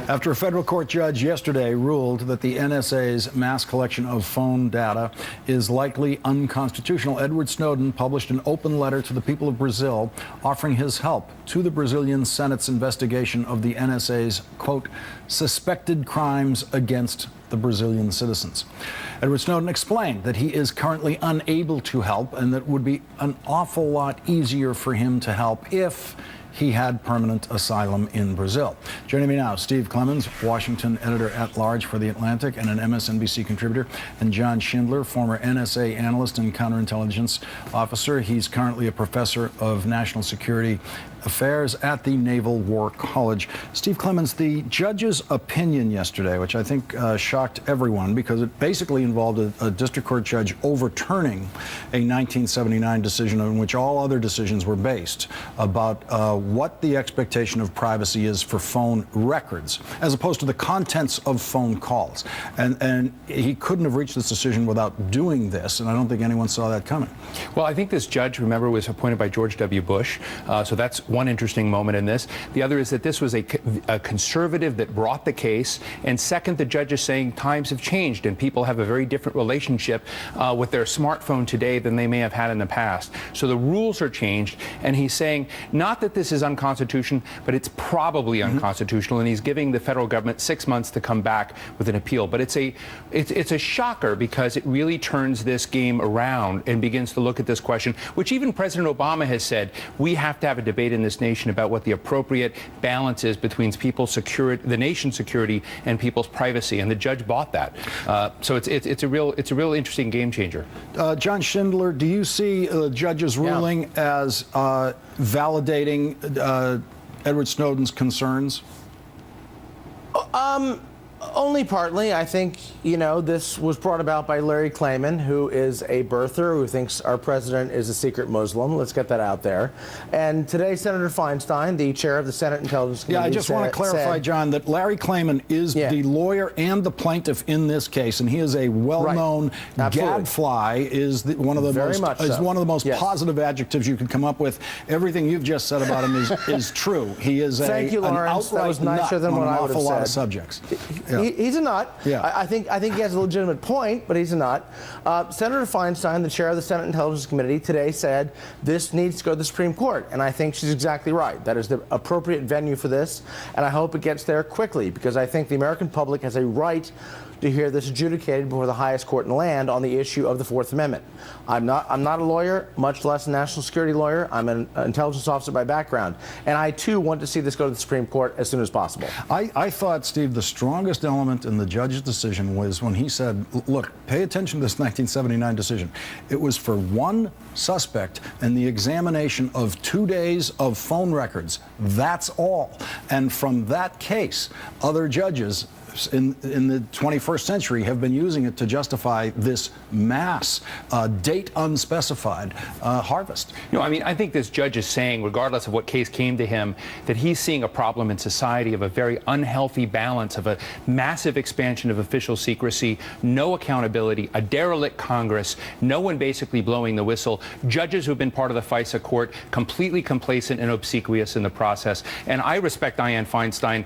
After a federal court judge yesterday ruled that the NSA's mass collection of phone data is likely unconstitutional, Edward Snowden published an open letter to the people of Brazil offering his help to the Brazilian Senate's investigation of the NSA's, quote, suspected crimes against the Brazilian citizens. Edward Snowden explained that he is currently unable to help and that it would be an awful lot easier for him to help if he had permanent asylum in Brazil. Joining me now, Steve Clemens, Washington editor-at-large for The Atlantic and an MSNBC contributor, and John Schindler, former NSA analyst and counterintelligence officer. He's currently a professor of national security affairs at the Naval War College. Steve Clemens, the judge's opinion yesterday, which I think shocked everyone because it basically involved a district court judge overturning a 1979 decision on which all other decisions were based about what the expectation of privacy is for phone records, as opposed to the contents of phone calls. And he couldn't have reached this decision without doing this, and I don't think anyone saw that coming. Well, I think this judge, remember, was appointed by George W. Bush, so that's one interesting moment in this. The other is that this was a conservative that brought the case, and second, the judge is saying times have changed and people have a very different relationship with their smartphone today than they may have had in the past. So the rules are changed, and he's saying not that this is unconstitutional, but it's probably unconstitutional, and he's giving the federal government 6 months to come back with an appeal. But it's a shocker because it really turns this game around and begins to look at this question, which even President Obama has said, we have to have a debate in this nation about what the appropriate balance is between people's security, the nation's security, and people's privacy, and the judge bought that. So it's a real interesting game changer. John Schindler, do you see the judge's ruling as validating Edward Snowden's concerns? Only partly. I think, this was brought about by Larry Klayman, who is a birther who thinks our president is a secret Muslim. Let's get that out there. And today, Senator Feinstein, the chair of the Senate Intelligence Committee, I just want to clarify, John, that Larry Klayman is the lawyer and the plaintiff in this case, and he is a well-known gadfly. Is one of the most positive adjectives you could come up with. Everything you've just said about him is true. He is Thank you, Lawrence. That was nicer than what I would have said. On an awful lot of subjects. He's a nut. I think he has a legitimate point, but he's a nut. Senator Feinstein, the chair of the Senate Intelligence Committee, today said this needs to go to the Supreme Court, and I think she's exactly right. That is the appropriate venue for this, and I hope it gets there quickly because I think the American public has a right to hear this adjudicated before the highest court in the land on the issue of the Fourth Amendment. I'm not a lawyer, much less a national security lawyer. I'm an intelligence officer by background, and I too want to see this go to the Supreme Court as soon as possible. I thought, Steve, the strongest element in the judge's decision was when he said, look, pay attention to this 1979 decision. It was for one suspect and the examination of 2 days of phone records. That's all. And from that case, other judges in the 21st century have been using it to justify this mass, date unspecified harvest. I think this judge is saying, regardless of what case came to him, that he's seeing a problem in society of a very unhealthy balance of a massive expansion of official secrecy, no accountability, a derelict Congress, no one basically blowing the whistle, judges who've been part of the FISA court completely complacent and obsequious in the process. And I respect Dianne Feinstein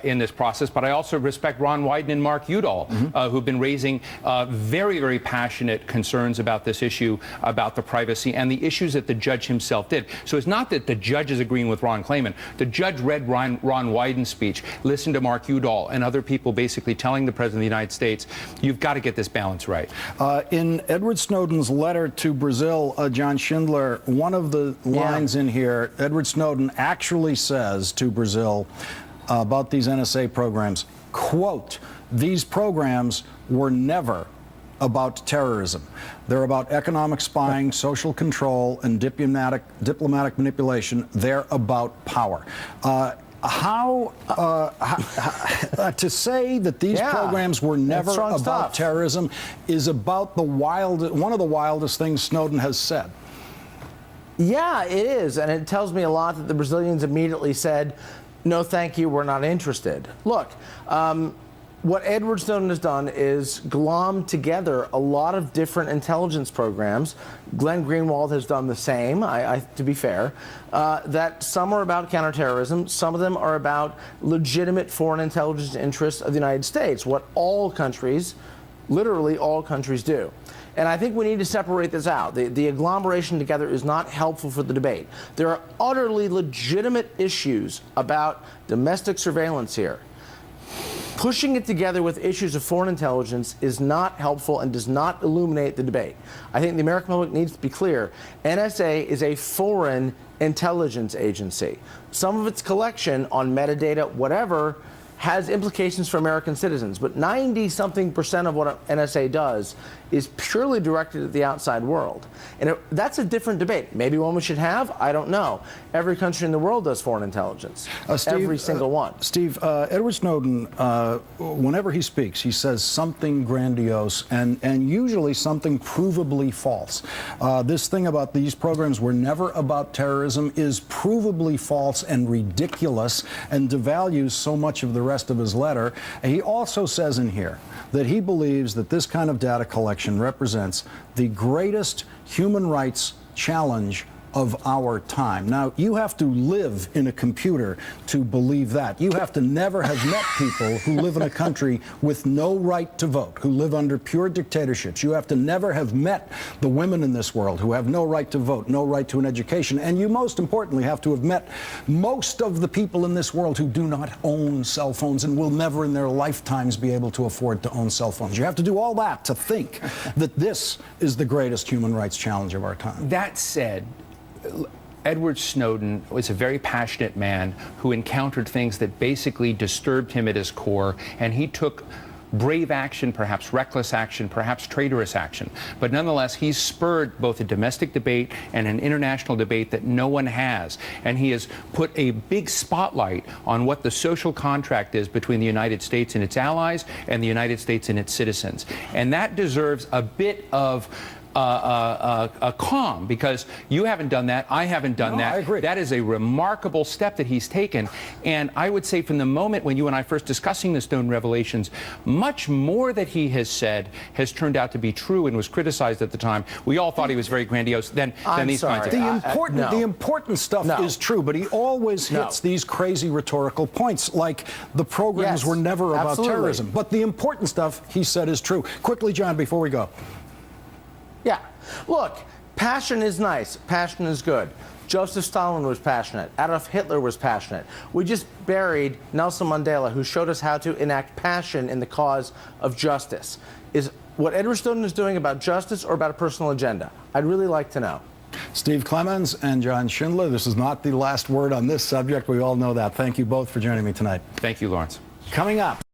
in this process, but I also respect Ron Wyden and Mark Udall, who've been raising very, very passionate concerns about this issue, about the privacy and the issues that the judge himself did. So it's not that the judge is agreeing with Ron Klayman. The judge read Ron Wyden's speech, listened to Mark Udall and other people basically telling the President of the United States, you've got to get this balance right. In Edward Snowden's letter to Brazil, John Schindler, one of the lines in here, Edward Snowden actually says to Brazil about these NSA programs, quote, these programs were never about terrorism. They're about economic spying, social control, and diplomatic manipulation. They're about power. To say that these programs were never about terrorism is about one of the wildest things Snowden has said. Yeah, it is, and it tells me a lot that the Brazilians immediately said, no, thank you, we're not interested. Look, what Edward Snowden has done is glommed together a lot of different intelligence programs. Glenn Greenwald has done the same, to be fair, that some are about counterterrorism, some of them are about legitimate foreign intelligence interests of the United States, what all countries, literally all countries do. And I think we need to separate this out. The agglomeration together is not helpful for the debate. There are utterly legitimate issues about domestic surveillance here. Pushing it together with issues of foreign intelligence is not helpful and does not illuminate the debate. I think the American public needs to be clear. NSA is a foreign intelligence agency. Some of its collection on metadata, whatever, has implications for American citizens, but 90-something% of what NSA does is purely directed at the outside world. And that's a different debate. Maybe one we should have, I don't know. Every country in the world does foreign intelligence. Steve, every single one. Steve, Edward Snowden, whenever he speaks, he says something grandiose and usually something provably false. This thing about these programs were never about terrorism is provably false and ridiculous and devalues so much of the rest of his letter. He also says in here that he believes that this kind of data collection represents the greatest human rights challenge of our time. Now, you have to live in a computer to believe that. You have to never have met people who live in a country with no right to vote, who live under pure dictatorships. You have to never have met the women in this world who have no right to vote, no right to an education. And you most importantly have to have met most of the people in this world who do not own cell phones and will never in their lifetimes be able to afford to own cell phones. You have to do all that to think that this is the greatest human rights challenge of our time. That said, Edward Snowden was a very passionate man who encountered things that basically disturbed him at his core, and he took brave action, perhaps reckless action, perhaps traitorous action. But nonetheless, he's spurred both a domestic debate and an international debate that no one has. And he has put a big spotlight on what the social contract is between the United States and its allies and the United States and its citizens. And that deserves a bit of a calm, because you haven't done that, I haven't done that. I agree. That is a remarkable step that he's taken. And I would say from the moment when you and I first discussing the Snowden revelations, much more that he has said has turned out to be true and was criticized at the time. We all thought he was very grandiose than these kinds of things. The important stuff is true, but he always hits these crazy rhetorical points, like the programs were never about terrorism. But the important stuff he said is true. Quickly, John, before we go. Yeah. Look, passion is nice. Passion is good. Joseph Stalin was passionate. Adolf Hitler was passionate. We just buried Nelson Mandela, who showed us how to enact passion in the cause of justice. Is what Edward Snowden is doing about justice or about a personal agenda? I'd really like to know. Steve Clemens and John Schindler, this is not the last word on this subject. We all know that. Thank you both for joining me tonight. Thank you, Lawrence. Coming up.